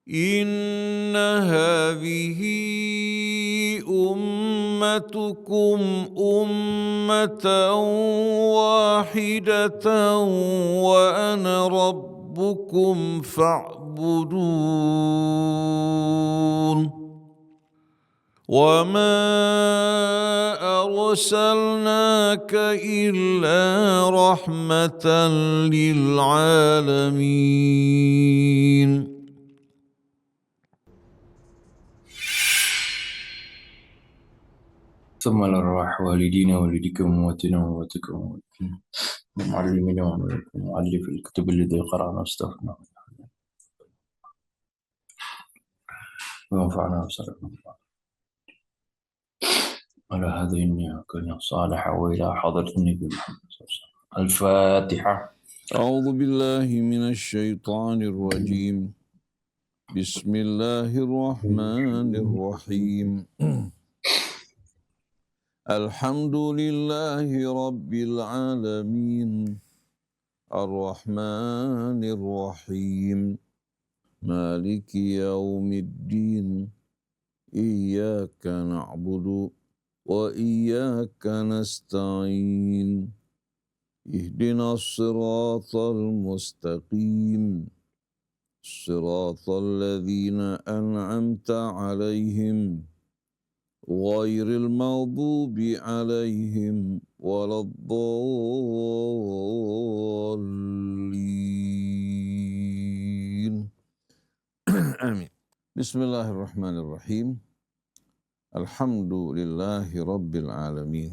إن هذه أمتكم أمة واحدة وأنا ربكم فاعبدون وما أرسلناك إلا رحمة للعالمين. ثم الأرواح والدينا والديكم وموتنا وموتكم ومعلمنا ومؤلف الكتب الذي قرأنا واستغفرنا ونفعنا وسلم على هذه النية الصالحة وإلى حضرة النبي محمد صلى الله عليه وسلم. الفاتحة. أعوذ بالله من الشيطان الرجيم. بسم الله الرحمن الرحيم. الحمد لله رب العالمين الرحمن الرحيم مالك يوم الدين إياك نعبد وإياك نستعين اهدنا الصراط المستقيم صراط الذين أنعمت عليهم غير المغضوب عليهم ولا الضالين. آمين. بسم الله الرحمن الرحيم. الحمد لله رب العالمين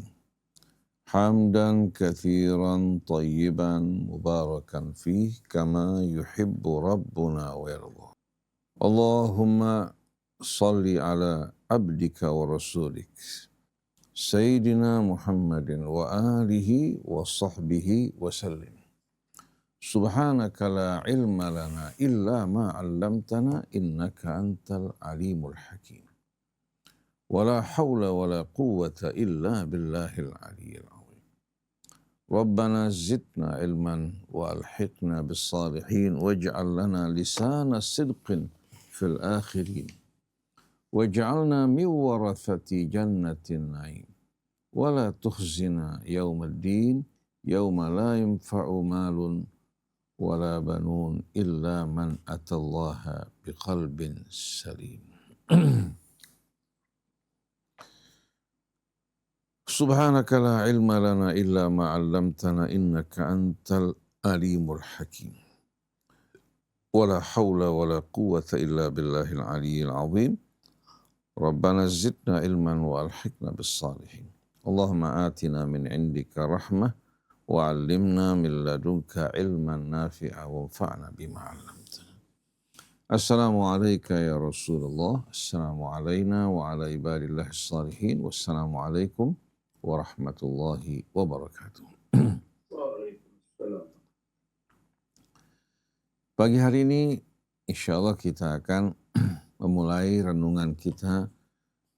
حمدا كثيرا طيبا مباركا فيه كما يحب ربنا ويرضى. اللهم صل على عبدك ورسولك سيدنا محمد وآله وصحبه وسلم. سبحانك لا علم لنا إلا ما علمتنا إنك أنت العليم الحكيم. ولا حول ولا قوة إلا بالله العلي العظيم. ربنا زدنا علما وألحقنا بالصالحين واجعل لنا لسان صدق في الآخرين واجعلنا من ورثة جنة النعيم ولا تخزنا يوم الدين يوم لا ينفع مال ولا بنون إلا من أتى الله بقلب سليم. سبحانك لا علم لنا إلا ما علمتنا إنك أنت العليم الحكيم. ولا حول ولا قوة إلا بالله العلي العظيم. ربنا زدنا علما وألحقنا بالصالحين. اللهم آتنا من عندك رحمة وعلمنا من لدنك علما نافعا وانفعنا بما علمتنا. السلام عليك يا رسول الله. السلام علينا وعلى عباد الله الصالحين. والسلام عليكم warahmatullahi wabarakatuh. Pagi hari ini insya Allah kita akan memulai renungan kita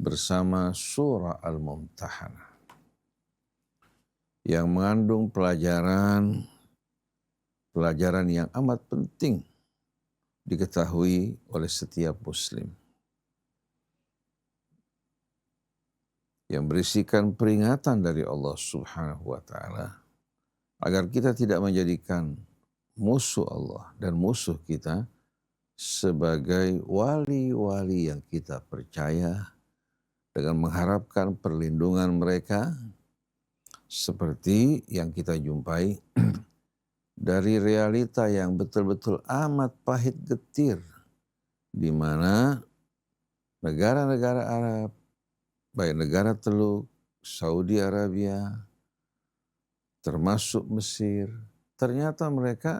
bersama surah Al-Mumtahanah yang mengandung pelajaran yang amat penting diketahui oleh setiap muslim, yang berisikan peringatan dari Allah Subhanahu wa Ta'ala agar kita tidak menjadikan musuh Allah dan musuh kita sebagai wali-wali yang kita percaya dengan mengharapkan perlindungan mereka, seperti yang kita jumpai dari realita yang betul-betul amat pahit getir, di mana negara-negara Arab, baik negara Teluk, Saudi Arabia, termasuk Mesir, ternyata mereka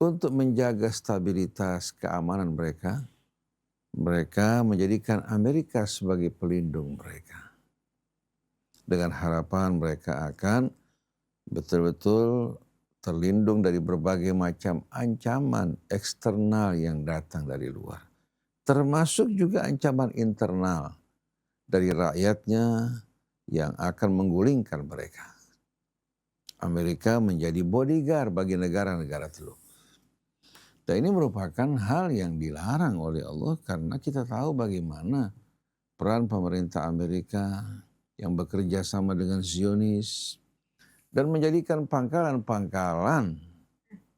untuk menjaga stabilitas keamanan mereka menjadikan Amerika sebagai pelindung mereka. Dengan harapan mereka akan betul-betul terlindung dari berbagai macam ancaman eksternal yang datang dari luar. Termasuk juga ancaman internal dari rakyatnya yang akan menggulingkan mereka. Amerika menjadi bodyguard bagi negara-negara Teluk. Dan ini merupakan hal yang dilarang oleh Allah karena kita tahu bagaimana peran pemerintah Amerika yang bekerja sama dengan Zionis dan menjadikan pangkalan-pangkalan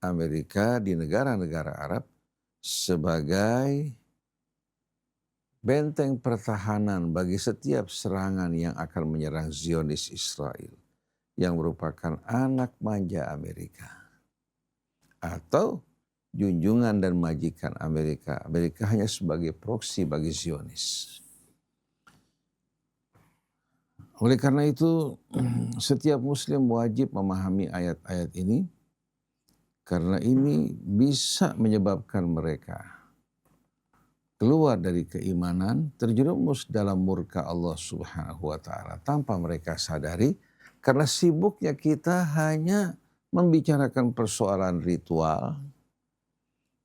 Amerika di negara-negara Arab sebagai benteng pertahanan bagi setiap serangan yang akan menyerang Zionis Israel yang merupakan anak manja Amerika atau junjungan dan majikan Amerika. Amerika hanya sebagai proksi bagi Zionis. Oleh karena itu, setiap muslim wajib memahami ayat-ayat ini karena ini bisa menyebabkan mereka keluar dari keimanan, terjerumus dalam murka Allah Subhanahu wa taala tanpa mereka sadari karena sibuknya kita hanya membicarakan persoalan ritual,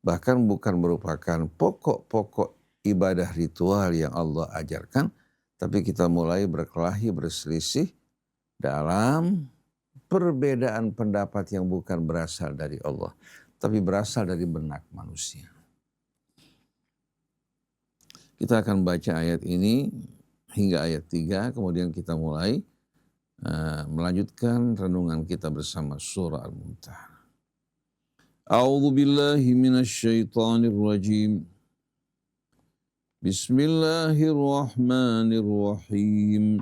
bahkan bukan merupakan pokok-pokok ibadah ritual yang Allah ajarkan, tapi kita mulai berkelahi, berselisih dalam perbedaan pendapat yang bukan berasal dari Allah, tapi berasal dari benak manusia. Kita akan baca ayat ini hingga ayat 3, kemudian kita mulai melanjutkan renungan kita bersama surah Al-Mumtahanah. A'udzu billahi minasyaitonir rajim. Bismillahirrahmanirrahim.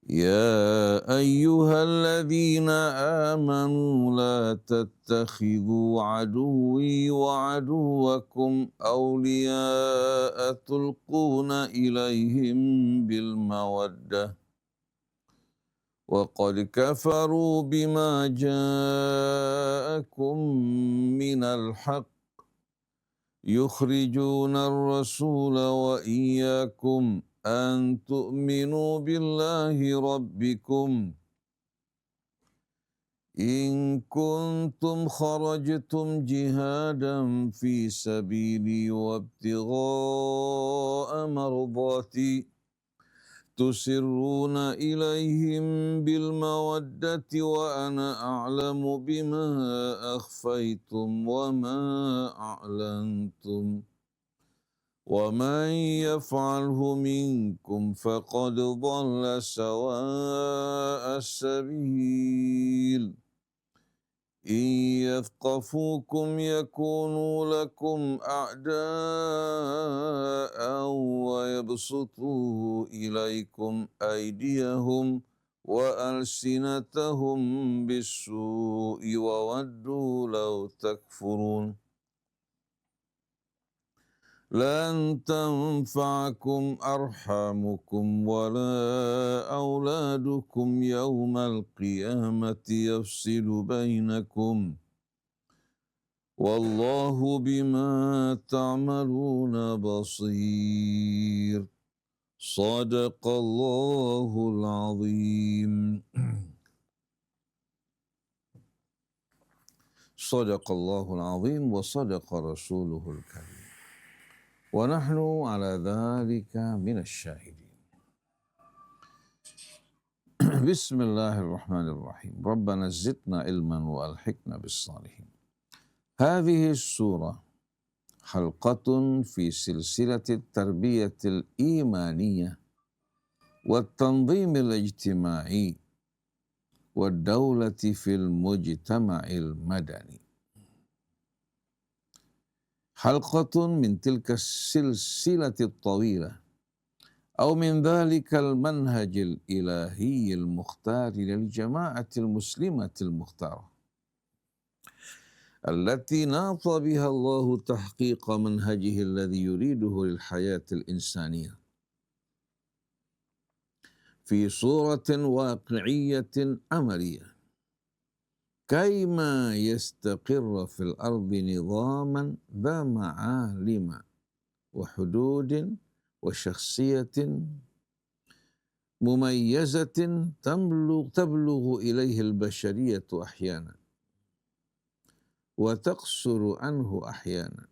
Ya ayyuhalladzina amanu la tattakhidhu aduwwi wa aduwwakum awliya'a tulquna ilaihim bil mawaddah wa qad kafaru bima ja'akum minal haqq yukhrijuna ar-rasula wa iyyakum an tu'minu billahi rabbikum in kuntum kharajtum jihadan fi sabili wa ibtigha'a mardati tusirruna ilaihim bil mawaddati wa ana a'lamu bima akhfaytum wa ma a'lantum wa man yaf'alhu minkum faqad dhalla sawa'as sabil in yathqafukum yakunu lakum a'da'an wa yabsutu ilaikum aydiyahum wa alsinatahum bis-su'i wa waddu law takfurun. لن تنفعكم أرحامكم ولا أولادكم يوم القيامة يفصل بينكم والله بما تعملون بصير صدق الله العظيم. صدق الله العظيم وصدق رسوله الكريم ونحن على ذلك من الشاهدين. بسم الله الرحمن الرحيم. ربنا زدنا علما وألحقنا بالصالحين. هذه السورة حلقة في سلسلة التربية الإيمانية والتنظيم الاجتماعي والدولة في المجتمع المدني. حلقة من تلك السلسلة الطويلة أو من ذلك المنهج الإلهي المختار للجماعة المسلمة المختارة التي ناط بها الله تحقيق منهجه الذي يريده للحياة الإنسانية في صورة واقعية عملية كيما يستقر في الأرض نظاما ذا معالم وحدود وشخصية مميزة تبلغ إليه البشرية أحيانا وتقصر عنه أحيانا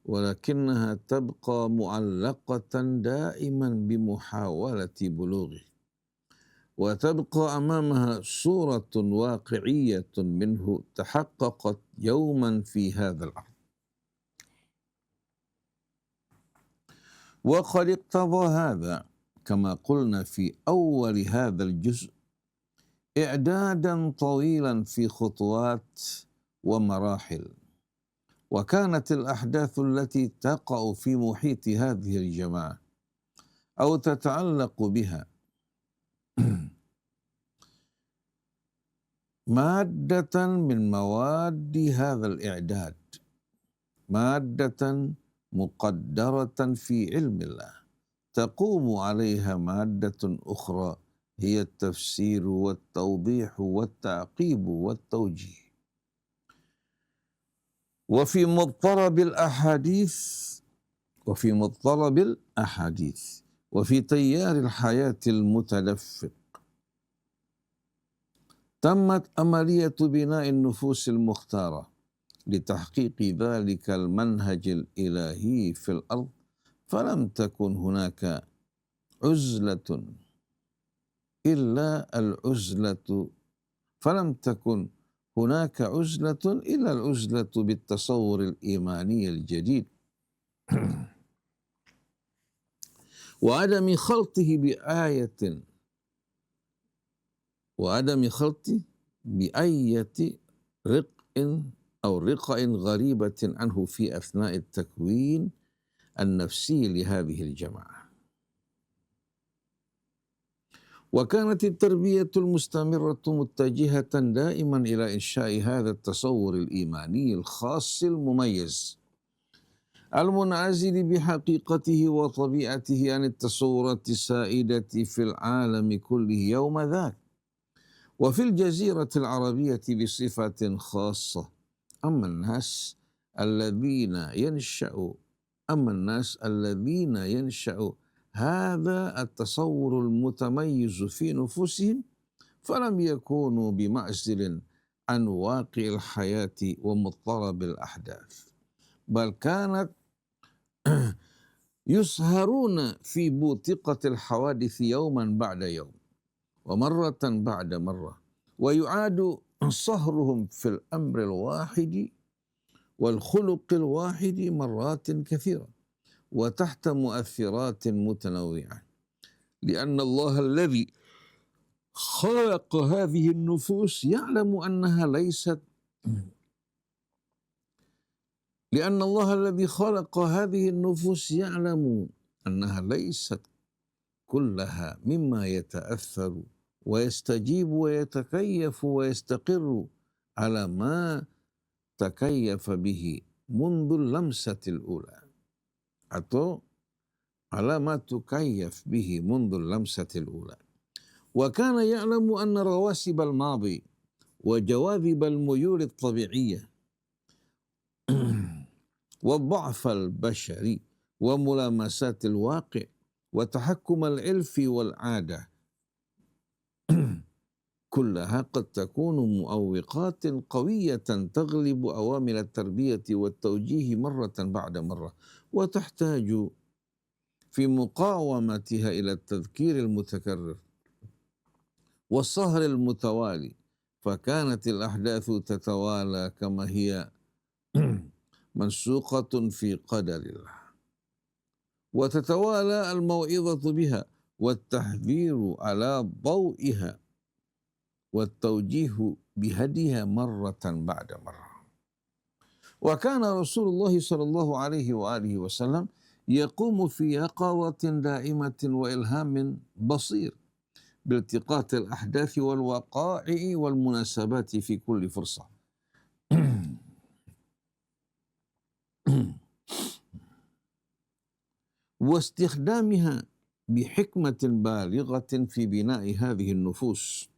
ولكنها تبقى معلقة دائما بمحاولة بلوغه وتبقى أمامها صورة واقعية منه تحققت يوما في هذا الأرض. وقد اقتضى هذا كما قلنا في أول هذا الجزء إعدادا طويلا في خطوات ومراحل، وكانت الأحداث التي تقع في محيط هذه الجماعة أو تتعلق بها مادة من مواد هذا الإعداد، مادة مقدرة في علم الله، تقوم عليها مادة أخرى هي التفسير والتوضيح والتعقيب والتوجيه. وفي مضطرب الأحاديث وفي تيار الحياة المتدفق تمت عملية بناء النفوس المختارة لتحقيق ذلك المنهج الإلهي في الأرض، فلم تكن هناك عزلة إلا العزلة بالتصور الإيماني الجديد وعدم خلطه بأية رقع غريبة عنه في أثناء التكوين النفسي لهذه الجماعة. وكانت التربية المستمرة متجهة دائما إلى إنشاء هذا التصور الإيماني الخاص المميز المنعزل بحقيقته وطبيعته عن التصورات السائدة في العالم كله يوم ذاك وفي الجزيرة العربية بصفة خاصة. أما الناس الذين ينشأ هذا التصور المتميز في نفوسهم فلم يكونوا بمعزل عن واقع الحياة ومضطرب الأحداث، بل كانت يسهرون في بوتقة الحوادث يوما بعد يوم ومرة بعد مرة، ويعاد صهرهم في الأمر الواحد والخلق الواحد مرات كثيرة وتحت مؤثرات متنوعة، لأن الله الذي خلق هذه النفوس يعلم أنها ليست كلها مما يتأثر ويستجيب ويتكيف ويستقر على ما تكيف به منذ اللمسة الأولى atau على ما تكيف به منذ اللمسة الأولى. وكان يعلم أن رواسب الماضي وجواذب الميول الطبيعية والضعف البشري وملامسات الواقع وتحكم العرف والعادة كلها قد تكون مؤوقات قوية تغلب أوامر التربية والتوجيه مرة بعد مرة، وتحتاج في مقاومتها إلى التذكير المتكرر والسهر المتوالي. فكانت الأحداث تتوالى كما هي منسوقة في قدر الله، وتتوالى الموعظة بها والتحذير على ضوئها والتوجيه بهديها مرة بعد مرة. وكان رسول الله صلى الله عليه وآله وسلم يقوم في يقظة دائمة وإلهام بصير بالتقاط الأحداث والوقائع والمناسبات في كل فرصة واستخدامها بحكمة بالغة في بناء هذه النفوس.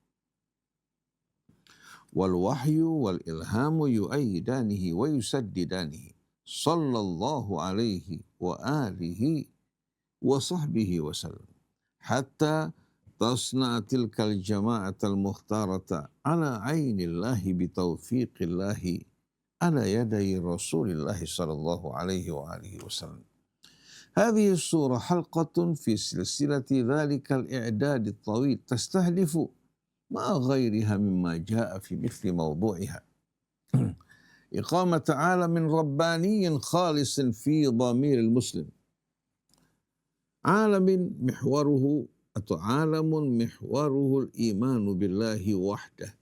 والوحي والإلهام يؤيدانه ويسددانه صلى الله عليه وآله وصحبه وسلم حتى تصنع تلك الجماعة المختارة على عين الله بتوفيق الله على يدي رسول الله صلى الله عليه وآله وسلم. هذه السورة حلقة في سلسلة ذلك الإعداد الطويل تستهدف مع غيرها مما جاء في مثل موضوعها إقامة عالم رباني خالص في ضمير المسلم، عالم محوره الإيمان بالله وحده،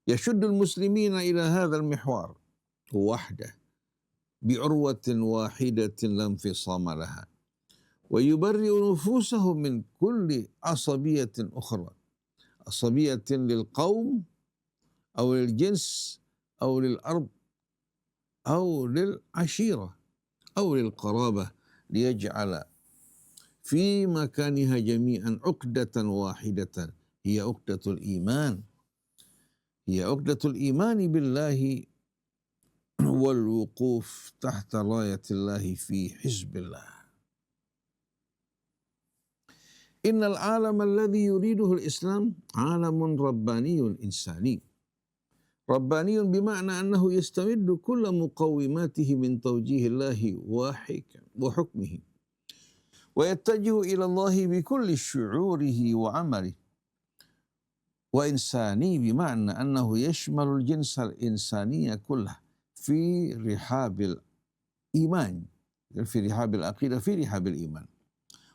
يشد المسلمين إلى هذا المحور وحده بعروة واحدة لا انفصام لها، ويبرئ نفوسهم من كل عصبية أخرى، عصبية للقوم أو للجنس أو للأرض أو للعشيرة أو للقرابة، ليجعل في مكانها جميعا عقدة واحدة هي عقدة الإيمان، هي عقدة الإيمان بالله والوقوف تحت راية الله في حزب الله. إن العالم الذي يريده الإسلام عالم رباني إنساني، رباني بمعنى أنه يستمد كل مقوماته من توجيه الله وحكمه، ويتجه إلى الله بكل شعوره وعمله، وإنساني بمعنى أنه يشمل الجنس الإنساني كله في رحاب الإيمان، في رحاب العقيدة، في رحاب الإيمان،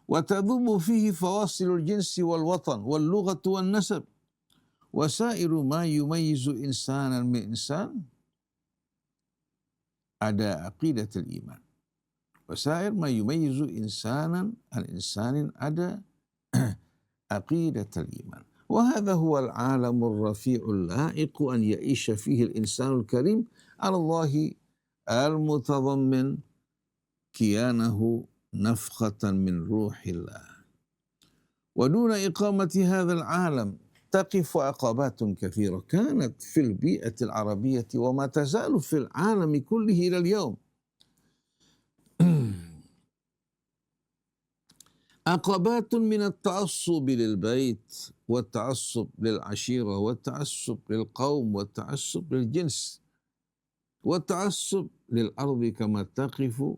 وتذوب فيه فواصل الجنس والوطن واللغة والنسب وسائر ما يميز إنسانا من إنسان ada عقيدة الإيمان، وسائر ما يميز إنسانا عن إنسان ada عقيدة الإيمان. وهذا هو العالم الرفيع اللائق أن يعيش فيه الإنسان الكريم على الله المتضمن كيانه نفخة من روح الله. ودون إقامة هذا العالم تقف عقبات كثيرة كانت في البيئة العربية وما تزال في العالم كله إلى اليوم، عقبات من التعصب للبيت والتعصب للعشيرة والتعصب للقوم والتعصب للجنس والتعصب للأرض، كما تقف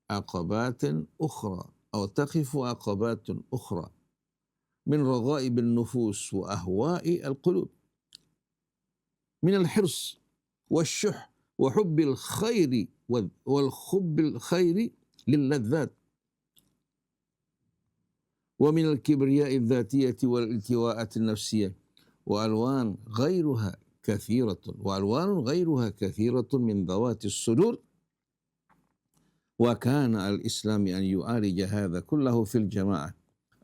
عقبات أخرى أو تقف عقبات أخرى من رغائب النفوس وأهواء القلوب، من الحرص والشح وحب الخير والخب الخير للذات، ومن الكبرياء الذاتية والالتواءات النفسية، وألوان غيرها كثيرة من ذوات الصدور. وكان الإسلام أن يعالج هذا كله في الجماعة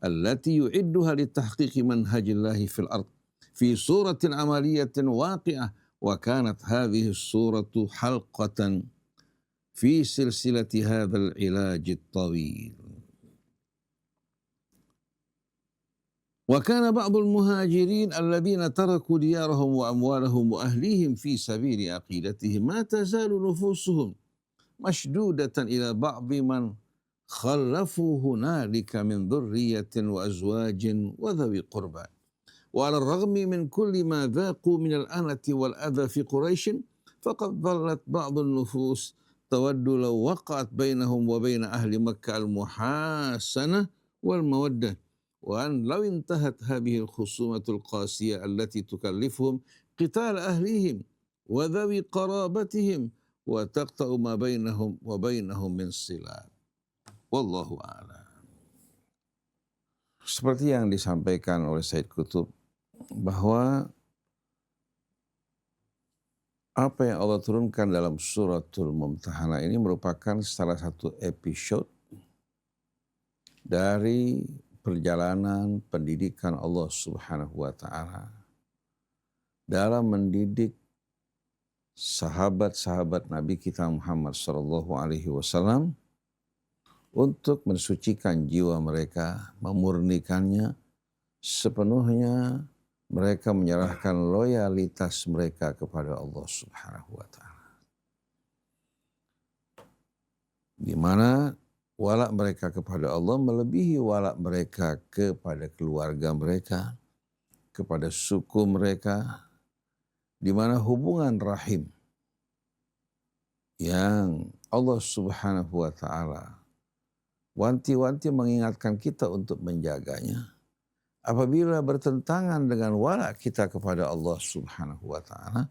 التي يعدها لتحقيق منهج الله في الأرض في صورة عملية واقعة، وكانت هذه الصورة حلقة في سلسلة هذا العلاج الطويل. وكان بعض المهاجرين الذين تركوا ديارهم وأموالهم وأهليهم في سبيل عقيدتهم ما تزال نفوسهم مشدودة إلى بعض من خلفوا هنالك من ذرية وأزواج وذوي قربى، وعلى الرغم من كل ما ذاقوا من الأنة والأذى في قريش، فقد ظلت بعض النفوس تود لو وقعت بينهم وبين أهل مكة المحاسنة والمودة، وأن لو انتهت هذه الخصومة القاسية التي تكلفهم قتال أهليهم وذوي قرابتهم وتقطع ما بينهم وبينهم من صلات. Wallahu a'lam. Seperti yang disampaikan oleh Said Qutb, bahwa apa yang Allah turunkan dalam suratul Mumtahanah ini merupakan salah satu episode dari perjalanan pendidikan Allah Subhanahu wa Ta'ala dalam mendidik sahabat-sahabat Nabi kita Muhammad sallallahu alaihi wasallam untuk mensucikan jiwa mereka, memurnikannya sepenuhnya, mereka menyerahkan loyalitas mereka kepada Allah Subhanahu wa Ta'ala, di mana walak mereka kepada Allah melebihi walak mereka kepada keluarga mereka, kepada suku mereka, di mana hubungan rahim yang Allah Subhanahu wa Ta'ala wanti-wanti mengingatkan kita untuk menjaganya. Apabila bertentangan dengan wala kita kepada Allah Subhanahu wa taala,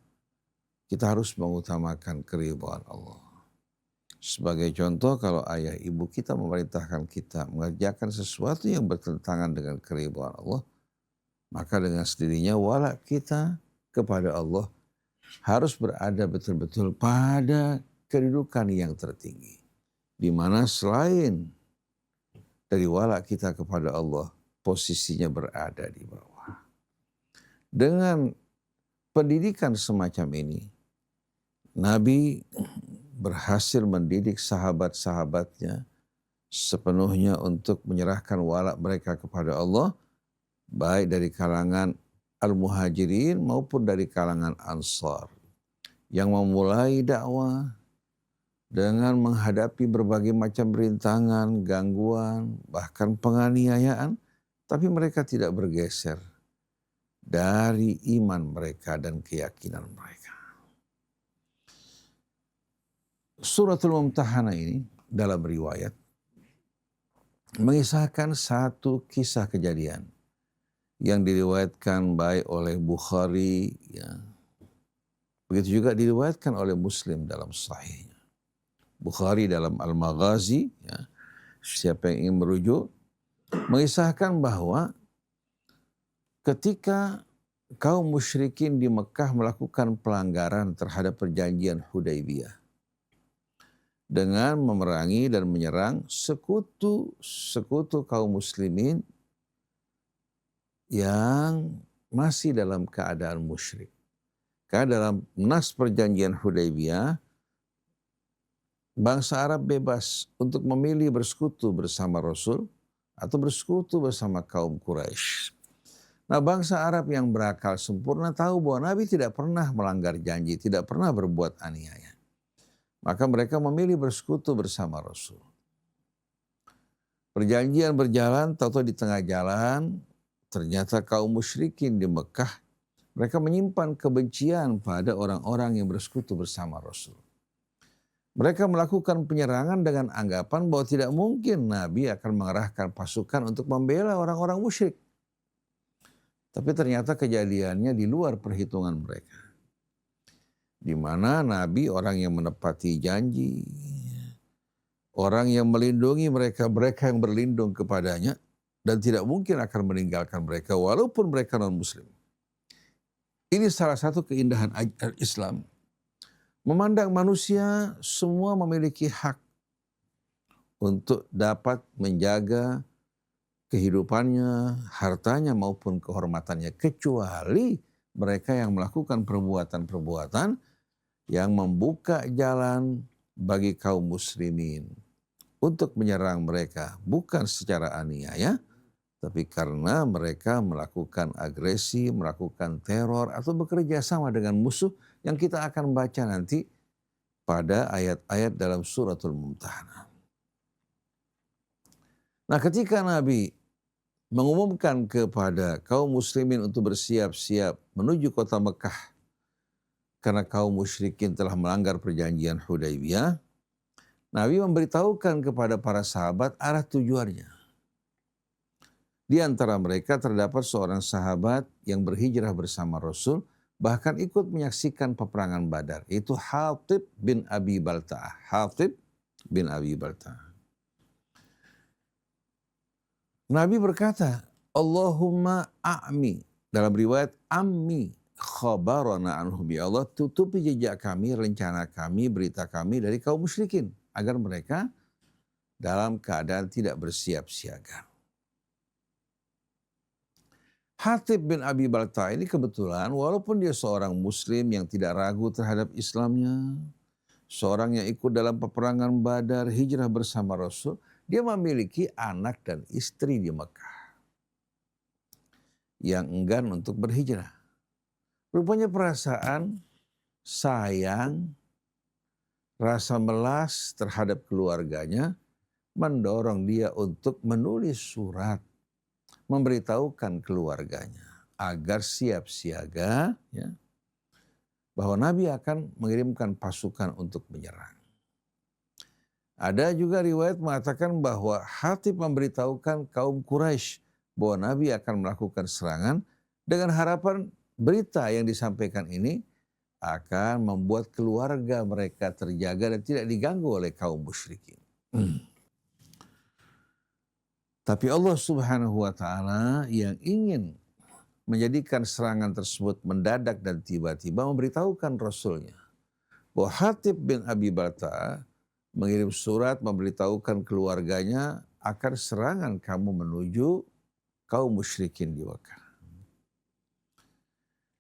kita harus mengutamakan keridhaan Allah. Sebagai contoh, kalau ayah ibu kita memerintahkan kita mengerjakan sesuatu yang bertentangan dengan keridhaan Allah, maka dengan sendirinya wala kita kepada Allah harus berada betul-betul pada kedudukan yang tertinggi, di mana selain dari wala kita kepada Allah, posisinya berada di bawah. Dengan pendidikan semacam ini, Nabi berhasil mendidik sahabat-sahabatnya sepenuhnya untuk menyerahkan wala mereka kepada Allah, baik dari kalangan Al-Muhajirin maupun dari kalangan Ansar, yang memulai dakwah dengan menghadapi berbagai macam rintangan, gangguan, bahkan penganiayaan, tapi mereka tidak bergeser dari iman mereka dan keyakinan mereka. Suratul Mumtahanah ini dalam riwayat mengisahkan satu kisah kejadian yang diriwayatkan baik oleh Bukhari, ya. Begitu juga diriwayatkan oleh Muslim dalam Sahihnya. Bukhari dalam Al-Maghazi, ya, siapa yang ingin merujuk, mengisahkan bahwa ketika kaum musyrikin di Mekah melakukan pelanggaran terhadap perjanjian Hudaybiyah dengan memerangi dan menyerang sekutu kaum muslimin yang masih dalam keadaan musyrik. Karena dalam nas perjanjian Hudaybiyah, bangsa Arab bebas untuk memilih bersekutu bersama Rasul atau bersekutu bersama kaum Quraisy. Nah, bangsa Arab yang berakal sempurna tahu bahwa Nabi tidak pernah melanggar janji, tidak pernah berbuat aniaya. Maka mereka memilih bersekutu bersama Rasul. Perjanjian berjalan, tahu-tahu di tengah jalan, ternyata kaum musyrikin di Mekah, mereka menyimpan kebencian pada orang-orang yang bersekutu bersama Rasul. Mereka melakukan penyerangan dengan anggapan bahwa tidak mungkin Nabi akan mengerahkan pasukan untuk membela orang-orang musyrik. Tapi ternyata kejadiannya di luar perhitungan mereka. Di mana Nabi orang yang menepati janji, orang yang melindungi mereka yang berlindung kepadanya, dan tidak mungkin akan meninggalkan mereka walaupun mereka non-muslim. Ini salah satu keindahan Islam. Memandang manusia semua memiliki hak untuk dapat menjaga kehidupannya, hartanya maupun kehormatannya, kecuali mereka yang melakukan perbuatan-perbuatan yang membuka jalan bagi kaum muslimin untuk menyerang mereka, bukan secara aniaya, tapi karena mereka melakukan agresi, melakukan teror, atau bekerja sama dengan musuh yang kita akan baca nanti pada ayat-ayat dalam suratul Mumtahanah. Nah, ketika Nabi mengumumkan kepada kaum muslimin untuk bersiap-siap menuju kota Mekah karena kaum musyrikin telah melanggar perjanjian Hudaybiyah, Nabi memberitahukan kepada para sahabat arah tujuannya. Di antara mereka terdapat seorang sahabat yang berhijrah bersama Rasul, bahkan ikut menyaksikan peperangan Badar, yaitu Hatib bin Abi Balta'ah. Hatib bin Abi Balta'ah. Nabi berkata, Allahumma a'mi, dalam riwayat ammi khabarana anhum, ya Allah tutupi jejak kami, rencana kami, berita kami dari kaum musyrikin, agar mereka dalam keadaan tidak bersiap siaga. Hatib bin Abi Balta'ah ini kebetulan walaupun dia seorang muslim yang tidak ragu terhadap Islamnya, seorang yang ikut dalam peperangan Badar, hijrah bersama Rasul, dia memiliki anak dan istri di Mekah yang enggan untuk berhijrah. Rupanya perasaan sayang, rasa melas terhadap keluarganya mendorong dia untuk menulis surat memberitahukan keluarganya agar siap siaga, ya, bahwa Nabi akan mengirimkan pasukan untuk menyerang. Ada juga riwayat mengatakan bahwa Hatib memberitahukan kaum Quraisy bahwa Nabi akan melakukan serangan dengan harapan berita yang disampaikan ini akan membuat keluarga mereka terjaga dan tidak diganggu oleh kaum musyrikin. Tapi Allah Subhanahu wa taala yang ingin menjadikan serangan tersebut mendadak dan tiba-tiba memberitahukan Rasulnya bahwa Hatib bin Abi Balta'a mengirim surat memberitahukan keluarganya akan serangan kamu menuju kaum musyrikin di Makkah.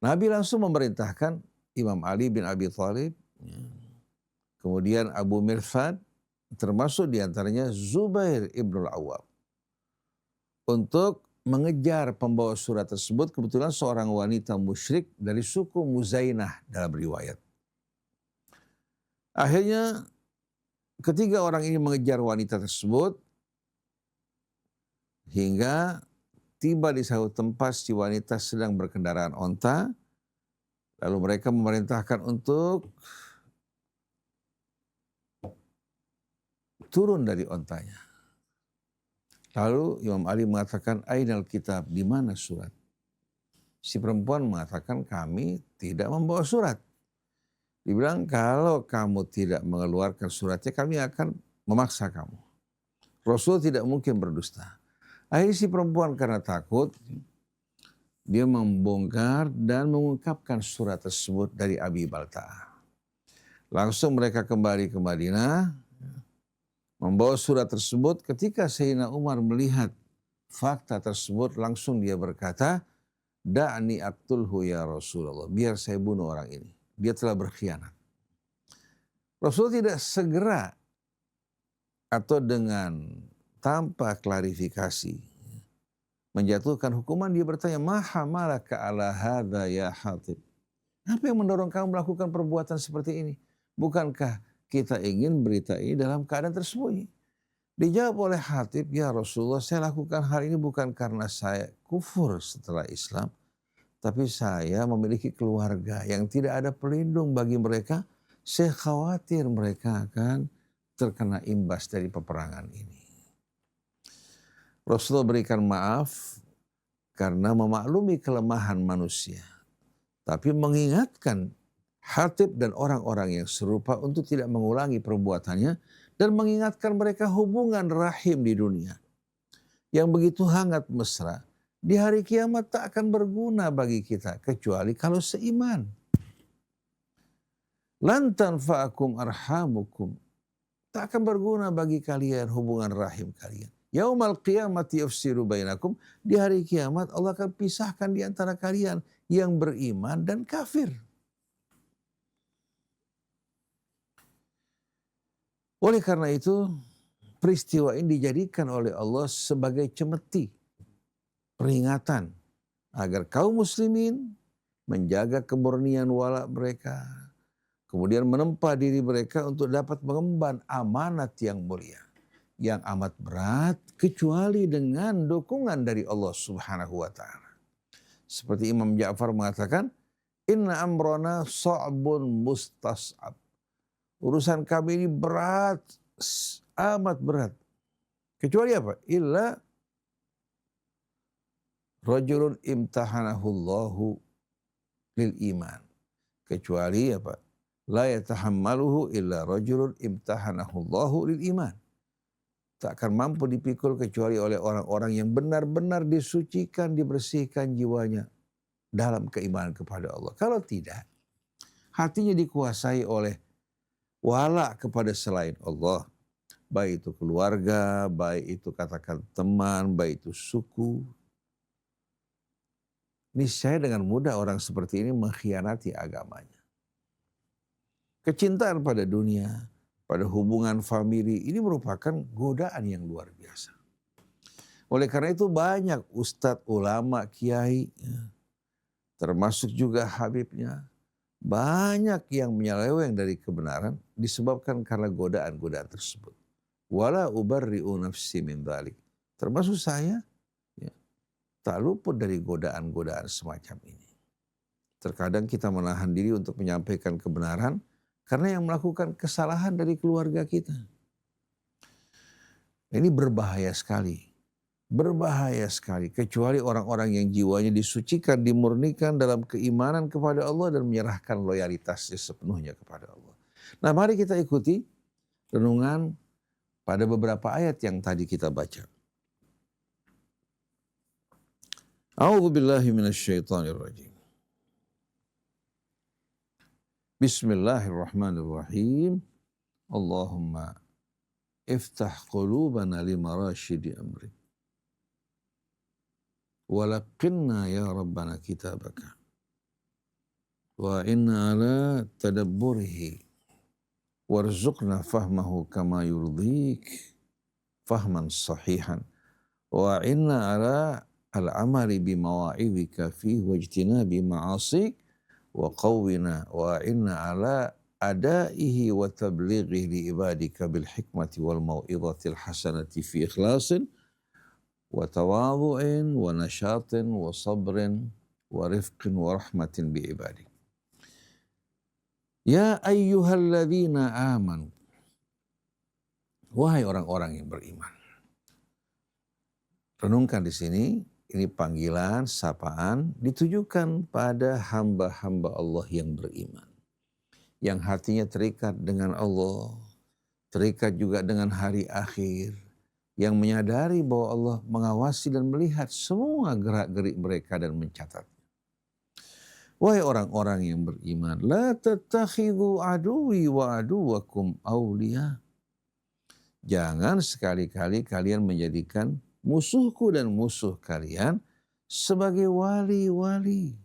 Nabi langsung memerintahkan Imam Ali bin Abi Thalib, kemudian Abu Mirfad, termasuk diantaranya Zubair ibnul Awwam, untuk mengejar pembawa surat tersebut. Kebetulan seorang wanita musyrik dari suku Muzainah dalam riwayat. Akhirnya ketiga orang ini mengejar wanita tersebut hingga tiba di satu tempat si wanita sedang berkendaraan onta. Lalu mereka memerintahkan untuk turun dari ontanya. Lalu Imam Ali mengatakan, Ainal kitab, di mana surat? Si perempuan mengatakan, kami tidak membawa surat. Dibilang, kalau kamu tidak mengeluarkan suratnya, kami akan memaksa kamu. Rasul tidak mungkin berdusta. Akhirnya si perempuan karena takut, dia membongkar dan mengungkapkan surat tersebut dari Abi Balta'a. Langsung mereka kembali ke Madinah, membawa surat tersebut. Ketika Sayyidina Umar melihat fakta tersebut, langsung dia berkata, Da'ni aqtulhu ya Rasulullah, biar saya bunuh orang ini. Dia telah berkhianat. Rasul tidak segera atau dengan tanpa klarifikasi menjatuhkan hukuman. Dia bertanya, Maha malaka ala hadha ya Hatib. Apa yang mendorong kamu melakukan perbuatan seperti ini? Bukankah kita ingin berita ini dalam keadaan tersembunyi? Dijawab oleh Hatib, ya Rasulullah, saya lakukan hal ini bukan karena saya kufur setelah Islam, tapi saya memiliki keluarga yang tidak ada pelindung bagi mereka. Saya khawatir mereka akan terkena imbas dari peperangan ini. Rasulullah berikan maaf karena memaklumi kelemahan manusia, tapi mengingatkan Hatib dan orang-orang yang serupa untuk tidak mengulangi perbuatannya dan mengingatkan mereka hubungan rahim di dunia yang begitu hangat mesra. Di hari kiamat tak akan berguna bagi kita kecuali kalau seiman. Lan tanfa'akum arhamukum, tak akan berguna bagi kalian hubungan rahim kalian. Yaumal qiyamati yafsiru bainakum, di hari kiamat Allah akan pisahkan di antara kalian yang beriman dan kafir. Oleh karena itu, peristiwa ini dijadikan oleh Allah sebagai cemeti, peringatan agar kaum muslimin menjaga kemurnian wala mereka, kemudian menempa diri mereka untuk dapat mengemban amanat yang mulia, yang amat berat kecuali dengan dukungan dari Allah Subhanahu wa taala. Seperti Imam Ja'far mengatakan, inna amrona sa'bun mustas'ab. Urusan kami ini berat, amat berat. Kecuali apa? Illa rajulun imtahanahullahu lil iman. Kecuali apa? La yatahammaluhu illa rajulun imtahanahullahu lil iman. Tak akan mampu dipikul kecuali oleh orang-orang yang benar-benar disucikan, dibersihkan jiwanya dalam keimanan kepada Allah. Kalau tidak, hatinya dikuasai oleh wala kepada selain Allah. Baik itu keluarga, baik itu katakan teman, baik itu suku. Niscaya dengan mudah orang seperti ini mengkhianati agamanya. Kecintaan pada dunia, pada hubungan famili, ini merupakan godaan yang luar biasa. Oleh karena itu banyak ustadz, ulama, kiai, termasuk juga habibnya, banyak yang menyeleweng dari kebenaran disebabkan karena godaan-godaan tersebut. Wala ubarri'u nafsi min dzalik. Termasuk saya, ya, tak luput dari godaan-godaan semacam ini. Terkadang kita menahan diri untuk menyampaikan kebenaran karena yang melakukan kesalahan dari keluarga kita. Ini berbahaya sekali. Berbahaya sekali. Kecuali orang-orang yang jiwanya disucikan, dimurnikan dalam keimanan kepada Allah dan menyerahkan loyalitasnya sepenuhnya kepada Allah. Nah, mari kita ikuti renungan pada beberapa ayat yang tadi kita baca. A'udzu billahi minasyaitonir rajim. Bismillahirrahmanirrahim. Allahumma iftah qulubana limarashidi amrik. Walaqinna ya Rabbana kitabaka. Wa inna ala tadabburihi. Warzuqna fahmahu kama yurdik. Fahman sahihan. Wa inna ala al-amali bimawa'idhika fihi wajtinabi ma'asik. Wa qawwina wa inna ala adaihi wa tablighi li ibadika bil hikmati wal mau'izatil hasanati fi ikhlasin wa tawadhu'in wa nashatin wa sabrin wa rifqin wa rahmatin bi ibadik. Ya ayyuhalladzina amanu, wahai orang-orang yang beriman. Renungkan di sini. Ini panggilan, sapaan ditujukan pada hamba-hamba Allah yang beriman. Yang hatinya terikat dengan Allah, terikat juga dengan hari akhir. Yang menyadari bahwa Allah mengawasi dan melihat semua gerak-gerik mereka dan mencatatnya. Wahai orang-orang yang beriman, la tattakhidhu aduwi wa aduwakum awliya. Jangan sekali-kali kalian menjadikan musuhku dan musuh kalian sebagai wali-wali.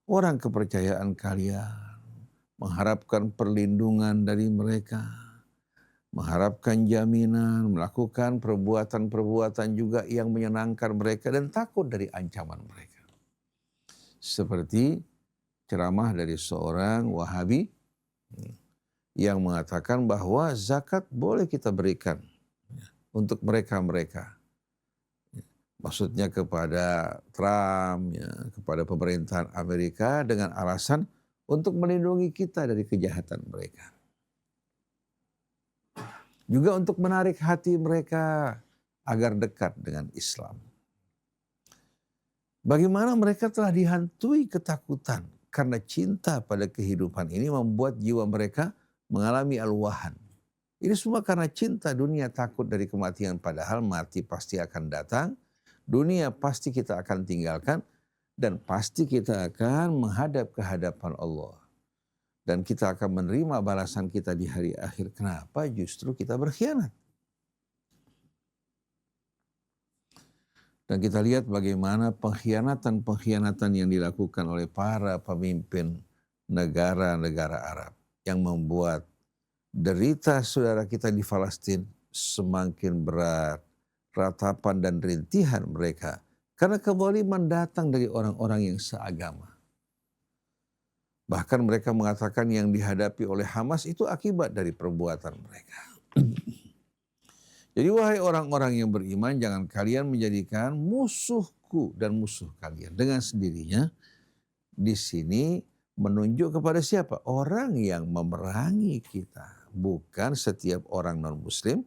Orang kepercayaan kalian, mengharapkan perlindungan dari mereka, mengharapkan jaminan, melakukan perbuatan-perbuatan juga yang menyenangkan mereka dan takut dari ancaman mereka. Seperti ceramah dari seorang Wahabi yang mengatakan bahwa zakat boleh kita berikan untuk mereka-mereka. Maksudnya kepada Trump, ya, kepada pemerintahan Amerika dengan alasan untuk melindungi kita dari kejahatan mereka. Juga untuk menarik hati mereka agar dekat dengan Islam. Bagaimana mereka telah dihantui ketakutan karena cinta pada kehidupan ini membuat jiwa mereka mengalami alwahan. Ini semua karena cinta dunia, takut dari kematian, padahal mati pasti akan datang. Dunia pasti kita akan tinggalkan dan pasti kita akan menghadap ke hadapan Allah. Dan kita akan menerima balasan kita di hari akhir. Kenapa justru kita berkhianat? Dan kita lihat bagaimana pengkhianatan-pengkhianatan yang dilakukan oleh para pemimpin negara-negara Arab yang membuat derita saudara kita di Palestina semakin berat. Ratapan dan rintihan mereka karena kezaliman datang dari orang-orang yang seagama. Bahkan mereka mengatakan yang dihadapi oleh Hamas itu akibat dari perbuatan mereka. Jadi wahai orang-orang yang beriman, jangan kalian menjadikan musuhku dan musuh kalian. Dengan sendirinya di sini menunjuk kepada siapa? Orang yang memerangi kita, bukan setiap orang non-muslim.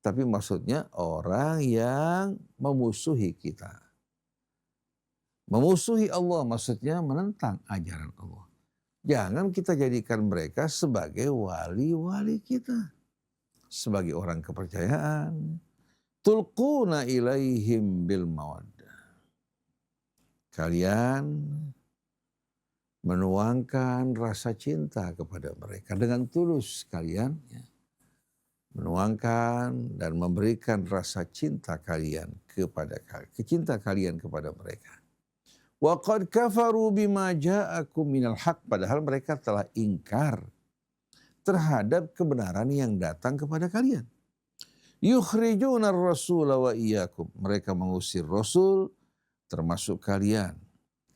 Tapi maksudnya orang yang memusuhi kita. Memusuhi Allah maksudnya menentang ajaran Allah. Jangan kita jadikan mereka sebagai wali-wali kita. Sebagai orang kepercayaan. Tulquna ilaihim bil mawaddah. Kalian menuangkan rasa cinta kepada mereka. Dengan tulus kalian menuangkan dan memberikan rasa cinta kalian kepada mereka. Wa qad kafaru bima ja'akum minal haq, padahal mereka telah ingkar terhadap kebenaran yang datang kepada kalian. Yukhrijuna ar-rasula wa iyyakum, mereka mengusir rasul termasuk kalian.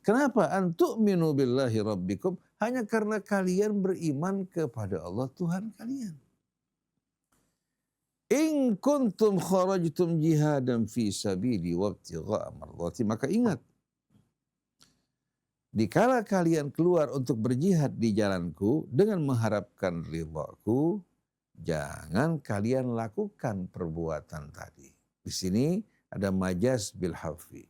Kenapa? Antu'minu billahi rabbikum, hanya karena kalian beriman kepada Allah Tuhan kalian. In kuntum kharajtum jihadan fi sabili wabtigha'a mardhati, maka ingat, dikala kalian keluar untuk berjihad di jalanku dengan mengharapkan ridhaku jangan kalian lakukan perbuatan tadi. Di sini ada majaz bil hafi.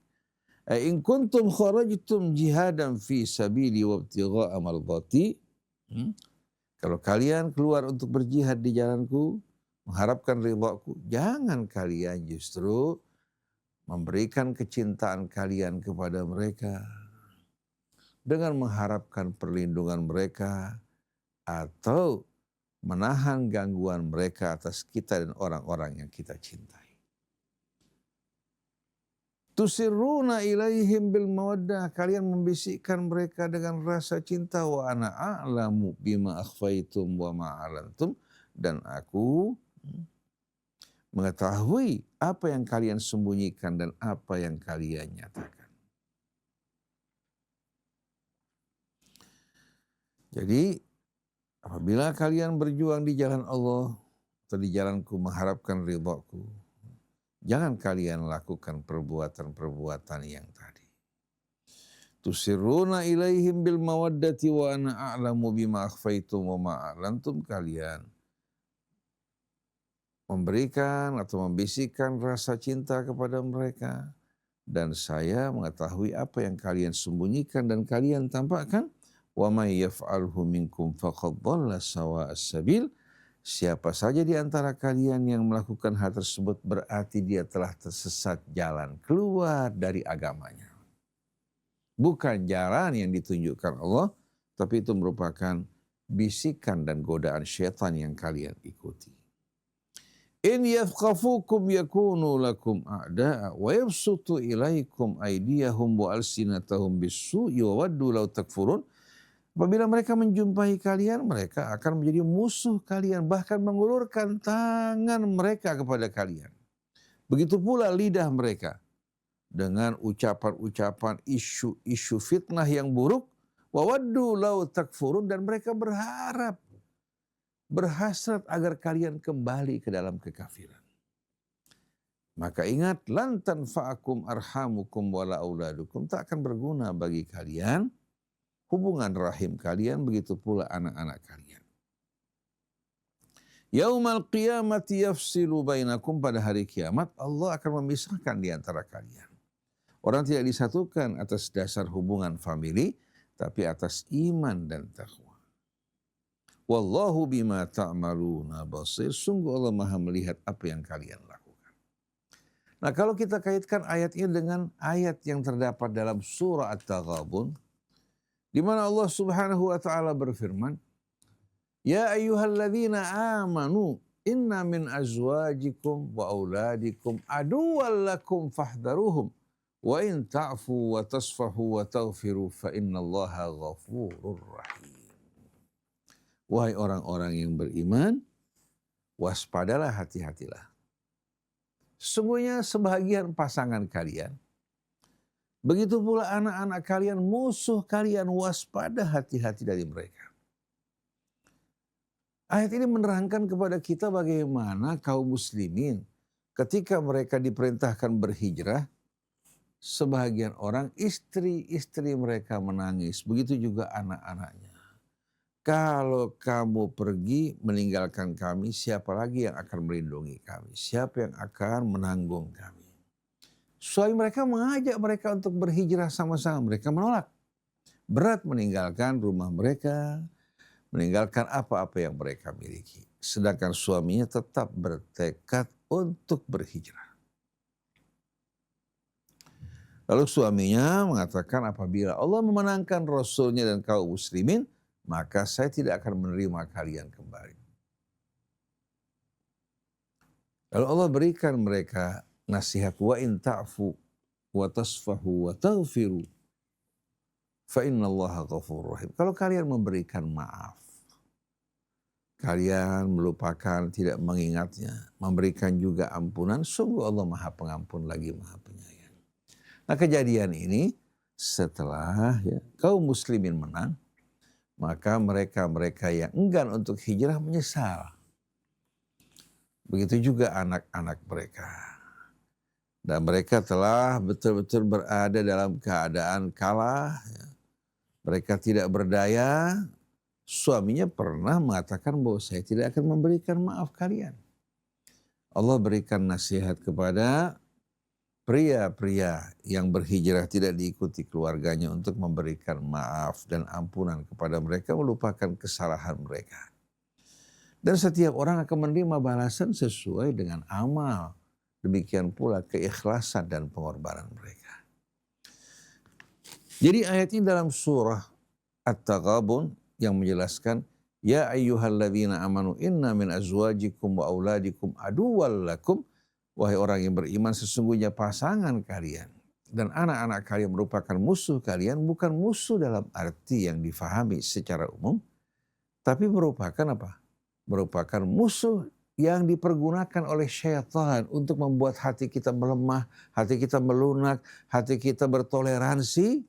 In kuntum kharajtum jihadan fi sabili wa ibtigha'a mardati. Kalau kalian keluar untuk berjihad di jalanku, mengharapkan ridhaku, jangan kalian justru memberikan kecintaan kalian kepada mereka dengan mengharapkan perlindungan mereka atau menahan gangguan mereka atas kita dan orang-orang yang kita cintai. Tusirruna ilaihim bil mawaddah, kalian membisikkan mereka dengan rasa cinta. Wa ana a'lamu bima akhfaitum wa ma alantum, dan aku mengetahui apa yang kalian sembunyikan dan apa yang kalian nyatakan. Jadi apabila kalian berjuang di jalan Allah atau di jalanku mengharapkan ridhaku, jangan kalian lakukan perbuatan-perbuatan yang tadi. Tusirruna ilaihim bil mawaddati wa ana a'lamu bima akhfaitum wa ma a'lantum, kalian memberikan atau membisikkan rasa cinta kepada mereka, dan saya mengetahui apa yang kalian sembunyikan dan kalian tampakkan. Wa may yaf'alhu minkum faqad dhalla sawa'as sabil. Siapa saja di antara kalian yang melakukan hal tersebut berarti dia telah tersesat jalan keluar dari agamanya. Bukan jalan yang ditunjukkan Allah, tapi itu merupakan bisikan dan godaan syaitan yang kalian ikuti. In yafqafukum yakunu lakum a'da'a wa yabsutu ilaikum aydiyahum wa alsinatahum bis-su'i wa waddu law takfurun. Apabila mereka menjumpai kalian, mereka akan menjadi musuh kalian, bahkan mengulurkan tangan mereka kepada kalian. Begitu pula lidah mereka dengan ucapan-ucapan isu-isu fitnah yang buruk. Wawaddu law takfurun, dan mereka berhasrat agar kalian kembali ke dalam kekafiran. Maka ingat, lan tanfa'akum arhamukum wala auladukum, tak akan berguna bagi kalian hubungan rahim kalian, begitu pula anak-anak kalian. Yaumal qiyamati yafsilu bainakum, pada hari kiamat Allah akan memisahkan di antara kalian. Orang tidak disatukan atas dasar hubungan famili, tapi atas iman dan taqwa. Wallahu bima ta'maluna basir, sungguh Allah Maha melihat apa yang kalian lakukan. Nah, kalau kita kaitkan ayat ini dengan ayat yang terdapat dalam surah At-Taghabun, di mana Allah Subhanahu wa taala berfirman, ya ayyuhalladzina amanu inna min azwajikum wa auladikum aduwwan lakum fahdharuhum wa in ta'fu wa tasfahu wa taghfiru fa innallaha ghafurur rahim. Wahai orang-orang yang beriman, waspadalah, hati-hatilah. Sesungguhnya sebahagian pasangan kalian, begitu pula anak-anak kalian, musuh kalian, waspada, hati-hati dari mereka. Ayat ini menerangkan kepada kita bagaimana kaum muslimin ketika mereka diperintahkan berhijrah, sebahagian orang, istri-istri mereka menangis, begitu juga anak-anaknya. Kalau kamu pergi meninggalkan kami, siapa lagi yang akan melindungi kami? Siapa yang akan menanggung kami? Suami mereka mengajak mereka untuk berhijrah sama-sama. Mereka menolak. Berat meninggalkan rumah mereka, meninggalkan apa-apa yang mereka miliki. Sedangkan suaminya tetap bertekad untuk berhijrah. Lalu suaminya mengatakan, apabila Allah memenangkan Rasulnya dan kaum muslimin, maka saya tidak akan menerima kalian kembali. Lalu Allah berikan mereka nasihat, wa in ta'fu wa tasfahu wa taghfiru fa innallaha ghafurur rahim. Kalau kalian memberikan maaf, kalian melupakan, tidak mengingatnya, memberikan juga ampunan, sungguh Allah Maha Pengampun lagi Maha Penyayang. Nah, kejadian ini setelah kaum muslimin menang, maka mereka yang enggan untuk hijrah menyesal. Begitu juga anak-anak mereka. Dan mereka telah betul-betul berada dalam keadaan kalah. Mereka tidak berdaya. suaminya pernah mengatakan bahwa saya tidak akan memberikan maaf kalian. Allah berikan nasihat kepada pria-pria yang berhijrah tidak diikuti keluarganya untuk memberikan maaf dan ampunan kepada mereka, melupakan kesalahan mereka. Dan setiap orang akan menerima balasan sesuai dengan amal. Demikian pula keikhlasan dan pengorbanan mereka. Jadi ayat ini dalam surah At-Taghabun yang menjelaskan, ya ayyuhalladzina amanu inna min azwajikum wa auladikum aduwwal lakum. Wahai orang yang beriman, sesungguhnya pasangan kalian dan anak-anak kalian merupakan musuh kalian, bukan musuh dalam arti yang difahami secara umum, tapi merupakan apa? Merupakan musuh yang dipergunakan oleh syaitan untuk membuat hati kita melemah, hati kita melunak, hati kita bertoleransi.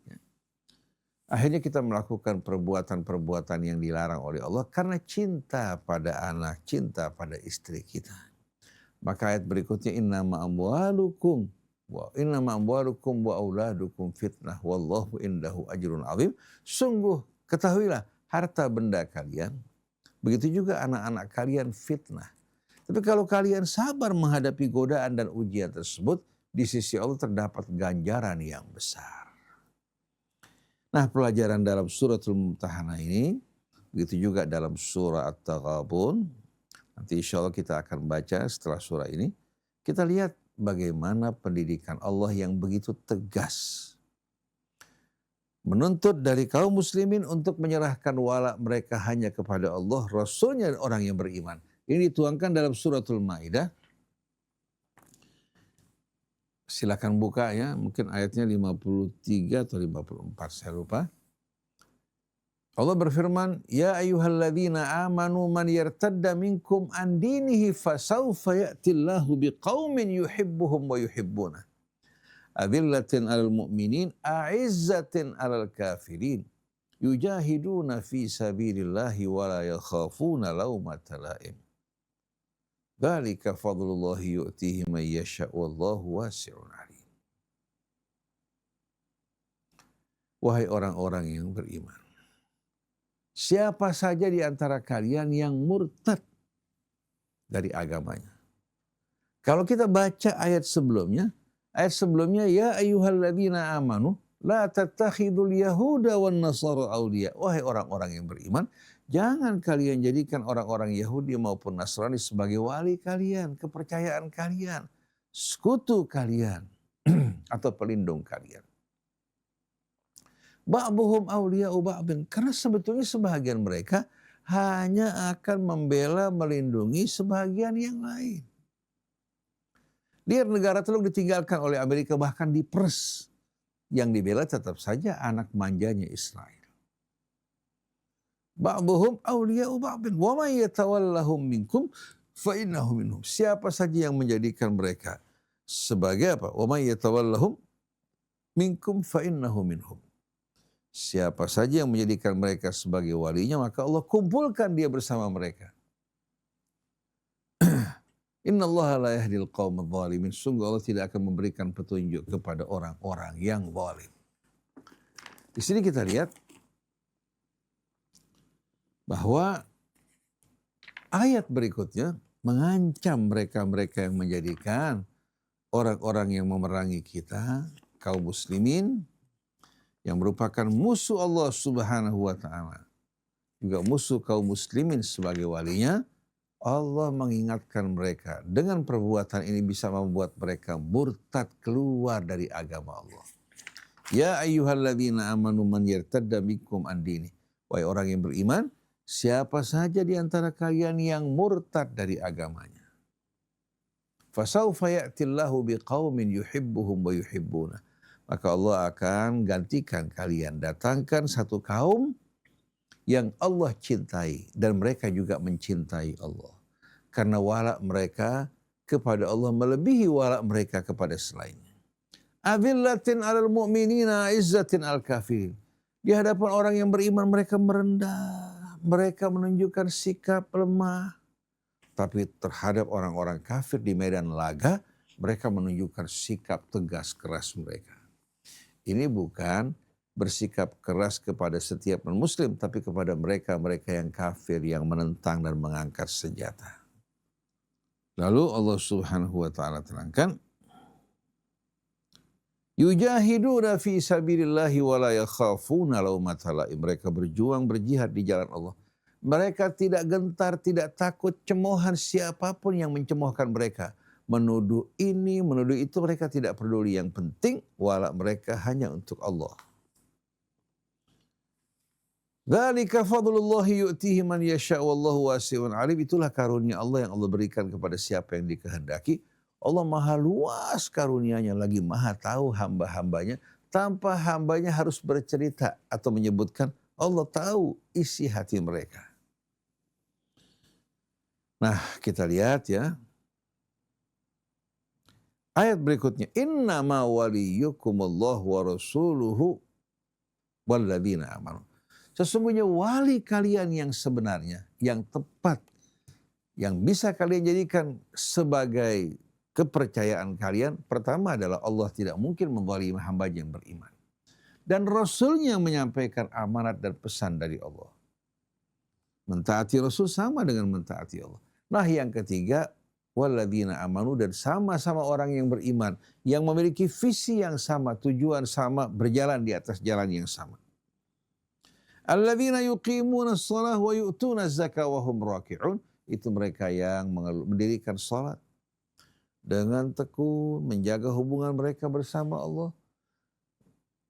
Akhirnya kita melakukan perbuatan-perbuatan yang dilarang oleh Allah karena cinta pada anak, cinta pada istri kita. Maka ayat berikutnya, innama amwalukum wa auladukum fitnah wallahu indahu ajrun azim. Sungguh ketahuilah harta benda kalian, begitu juga anak-anak kalian fitnah. Tapi kalau kalian sabar menghadapi godaan dan ujian tersebut, di sisi Allah terdapat ganjaran yang besar. Nah, pelajaran dalam suratul Mumtahanah ini, begitu juga dalam surah At-Taghabun, nanti insya Allah kita akan baca setelah surah ini, kita lihat bagaimana pendidikan Allah yang begitu tegas. Menuntut dari kaum muslimin untuk menyerahkan wala mereka hanya kepada Allah, Rasulnya, dan orang yang beriman. Ini dituangkan dalam suratul Maidah. Silakan buka ya, mungkin ayatnya 53 atau 54, saya lupa. Allah berfirman, ya ayyuhalladzina amanu man yartadda minkum an dinihi fasawfa ya'tillahu biqaumin yuhibbuhum wa yuhibbunah. Adillatin alal mu'minin, a'izzatin alal kafirin, yujahiduna fi sabilillahi wa la yakhafuna lawmata laim. Dzalika fadlullahi yu'tihi man yasha' wallahu wasi'un alim. Wahai orang-orang yang beriman, siapa saja di antara kalian yang murtad dari agamanya. Kalau kita baca ayat sebelumnya, ya ayyuhalladzina amanu la tattakhidul yahuda wan nasara awliya. Wahai orang-orang yang beriman, jangan kalian jadikan orang-orang Yahudi maupun Nasrani sebagai wali kalian, kepercayaan kalian, sekutu kalian atau pelindung kalian. Ba'duhum awliya'u ba'din, karena sebetulnya sebahagian mereka hanya akan membela, melindungi sebahagian yang lain. Lihat negara teluk ditinggalkan oleh Amerika, bahkan diperes. Yang dibela tetap saja anak manjanya Israel. Ba'duhum awliya'u ba'din wa may yatawallahum minkum fa innahu minhum. Siapa saja yang menjadikan mereka sebagai apa? Wa may yatawallahum minkum fa innahu minhum. Siapa saja yang menjadikan mereka sebagai walinya, maka Allah kumpulkan dia bersama mereka. Innallaha la yahdil qaumadh dhalimin. Sungguh Allah tidak akan memberikan petunjuk kepada orang-orang yang zalim. Di sini kita lihat bahwa ayat berikutnya mengancam mereka-mereka yang menjadikan orang-orang yang memerangi kita, kaum muslimin, yang merupakan musuh Allah Subhanahu wa ta'ala, juga musuh kaum muslimin sebagai walinya. Allah mengingatkan mereka, dengan perbuatan ini bisa membuat mereka murtad, keluar dari agama Allah. Ya ayyuhalladzina amanu man yartadda minkum an dini. Wahai orang yang beriman, siapa saja di antara kalian yang murtad dari agamanya. Fasawfa ya'tillahu biqaumin yuhibbuhum wa yuhibbuna. Maka Allah akan gantikan kalian, datangkan satu kaum yang Allah cintai dan mereka juga mencintai Allah. Karena wala mereka kepada Allah melebihi wala mereka kepada selainnya. Azillatin alal mu'minina izzatin al kafirin. Di hadapan orang yang beriman mereka merendah, mereka menunjukkan sikap lemah. Tapi terhadap orang-orang kafir di medan laga, mereka menunjukkan sikap tegas keras mereka. Ini bukan bersikap keras kepada setiap non-muslim, tapi kepada mereka-mereka yang kafir, yang menentang dan mengangkat senjata. Lalu Allah Subhanahu wa taala terangkan, yujahiduna fi sabilillahi wa la yakhafuna laumata laim. Mereka berjuang, berjihad di jalan Allah. Mereka tidak gentar, tidak takut cemoohan siapapun yang mencemoohkan mereka. Menuduh ini, menuduh itu, mereka tidak peduli. Yang penting wala mereka hanya untuk Allah. Dzalika fadlullahi yu'tihi man yasha' wallahu wasi'un alim. Itulah karunia Allah yang Allah berikan kepada siapa yang dikehendaki. Allah maha luas karunianya, lagi maha tahu hamba-hambanya, tanpa hambanya harus bercerita atau menyebutkan. Allah tahu isi hati mereka. Nah, kita lihat ya. Ayat berikutnya, innama waliyukumullahu wa rasuluhu walladzina amanu. Sesungguhnya wali kalian yang sebenarnya, yang tepat, yang bisa kalian jadikan sebagai kepercayaan kalian, pertama adalah Allah tidak mungkin menzalimi hambanya yang beriman. Dan Rasulnya menyampaikan amanat dan pesan dari Allah. Mentaati Rasul sama dengan mentaati Allah. Nah, yang ketiga, walladzina amanu, dan sama-sama orang yang beriman, yang memiliki visi yang sama, tujuan sama, berjalan di atas jalan yang sama. Alladzina yuqimuna shalah wa yu'tuna zakah wa hum raki'un. Itu mereka yang mendirikan salat dengan tekun, menjaga hubungan mereka bersama Allah,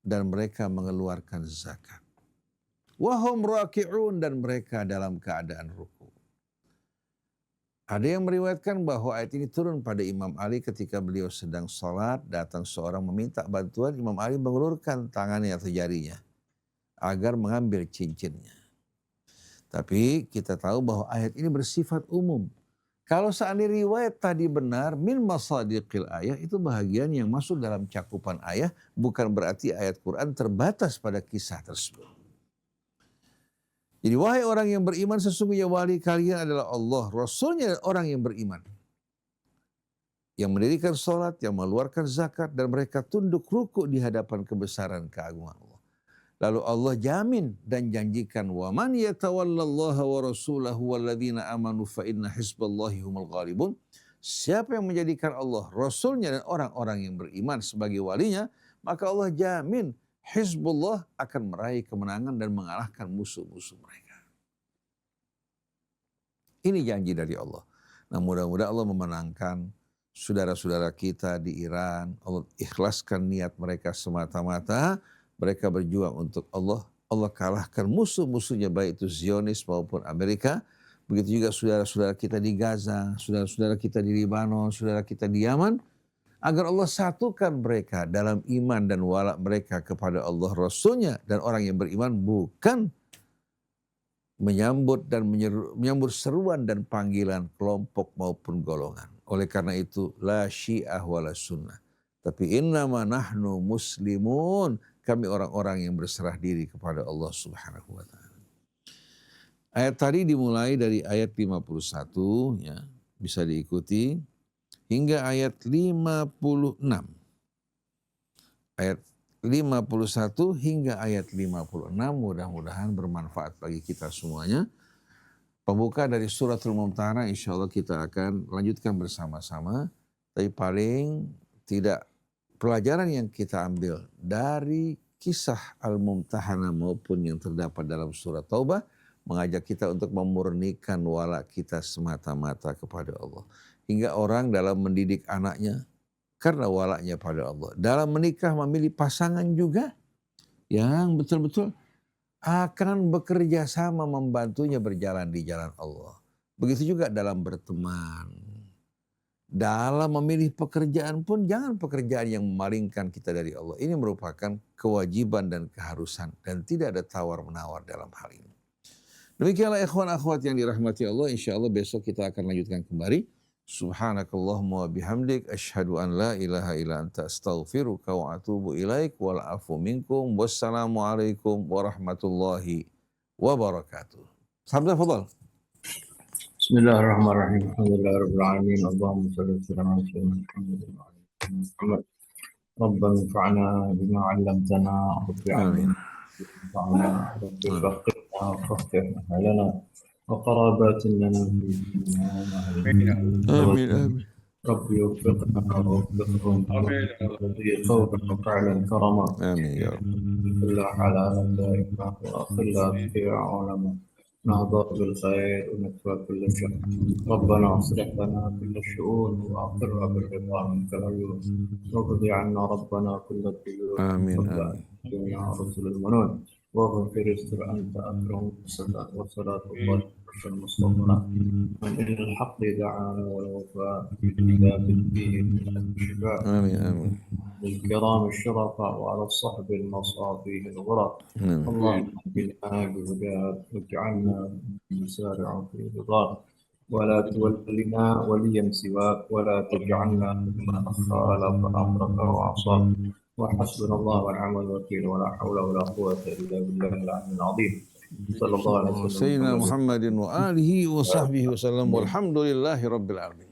dan mereka mengeluarkan zakat. Wa hum raki'un, dan mereka dalam keadaan ruku. Ada yang meriwayatkan bahwa ayat ini turun pada Imam Ali ketika beliau sedang salat, datang seorang meminta bantuan, Imam Ali mengulurkan tangannya atau jarinya agar mengambil cincinnya. Tapi kita tahu bahwa ayat ini bersifat umum. Kalau seandainya riwayat tadi benar, min masadiqil ayah, itu bahagian yang masuk dalam cakupan ayat, bukan berarti ayat Quran terbatas pada kisah tersebut. Jadi wahai orang yang beriman, sesungguhnya wali kalian adalah Allah, Rasulnya orang yang beriman, yang mendirikan sholat, yang mengeluarkan zakat, dan mereka tunduk ruku di hadapan kebesaran keagungan Allah. Lalu Allah jamin dan janjikan, wa man yatawallallaha wa rasulahu walladzina amanu fa inna hizballahi humul ghalibun. Siapa yang menjadikan Allah, Rasulnya, dan orang-orang yang beriman sebagai walinya, maka Allah jamin Hizbullah akan meraih kemenangan dan mengalahkan musuh-musuh mereka. Ini janji dari Allah. Nah, mudah-mudahan Allah memenangkan saudara-saudara kita di Iran. Allah ikhlaskan niat mereka semata-mata. Mereka berjuang untuk Allah. Allah kalahkan musuh-musuhnya, baik itu Zionis maupun Amerika. Begitu juga saudara-saudara kita di Gaza, saudara-saudara kita di Libanon, saudara kita di Yaman. Agar Allah satukan mereka dalam iman dan wala mereka kepada Allah, Rasulnya, dan orang yang beriman, bukan menyambut seruan dan panggilan kelompok maupun golongan. Oleh karena itu, la syiah wala sunnah. Tapi innama nahnu muslimun. Kami orang-orang yang berserah diri kepada Allah Subhanahu wa ta'ala. Ayat tadi dimulai dari ayat 51, ya, bisa diikuti, hingga ayat 56. Ayat 51 hingga ayat 56 mudah-mudahan bermanfaat bagi kita semuanya. Pembuka dari suratul Mumtahanah insya Allah kita akan lanjutkan bersama-sama. Tapi paling tidak, pelajaran yang kita ambil dari kisah Al-Mumtahanah maupun yang terdapat dalam surat Taubah mengajak kita untuk memurnikan wala kita semata-mata kepada Allah. Hingga orang dalam mendidik anaknya karena walaknya pada Allah. Dalam menikah memilih pasangan juga yang betul-betul akan bekerja sama membantunya berjalan di jalan Allah. Begitu juga dalam berteman. Dalam memilih pekerjaan pun jangan pekerjaan yang memalingkan kita dari Allah. Ini merupakan kewajiban dan keharusan dan tidak ada tawar-menawar dalam hal ini. Demikianlah ikhwan akhwat yang dirahmati Allah. Insya Allah besok kita akan lanjutkan kembali. Subhanakallahumma wa bihamdik asyhadu an la ilaha illa anta astaghfiruka wa atubu ilaik wal afu minkum wassalamualaikum warahmatullahi wabarakatuh. Sabda fadal. Bismillahirrahmanirrahim. Alhamdulillahirabbil alamin. Allahumma shalli ala sayyidina Muhammad. ربنا انفعنا بما علمتنا. رب آمين علمنا. رب آمين فقهنا وفقه أهلنا وقرابات لنا في الدنيا وأهلنا. آمين آمين رب يوفقنا ووفقهم في قولا وفعلا كرما. آمين يا رب كل حلالا دائما وخلا فيها علما. نهضر بالخير ونكفى كل شر. ربنا اصلح لنا كل الشؤون واقرها بالرضا منك العيون. واقض عنا ربنا كل الديون آمين وكل آمين يا رسل المنون. واغفر استر انت اكرم وصلاة الله على المصطفى. من إلى الحق دعانا والوفاء بكتاب فيه من الشفاء. آمين آمين للكرام الشرفاء وعلى الصحب المصافيه الغرق. آمين اللهم اهدنا بهداك واجعلنا نسارع في رضاك. ولا تولنا وليا سواك ولا تجعلنا ممن خالف امرك وعصاك. وحسبنا الله ونعم الوكيل ولا حول ولا قوه الا بالله العلي العظيم. صلى الله عليه وسلم سيدنا محمد وآله وصحبه وسلم والحمد لله رب العالمين.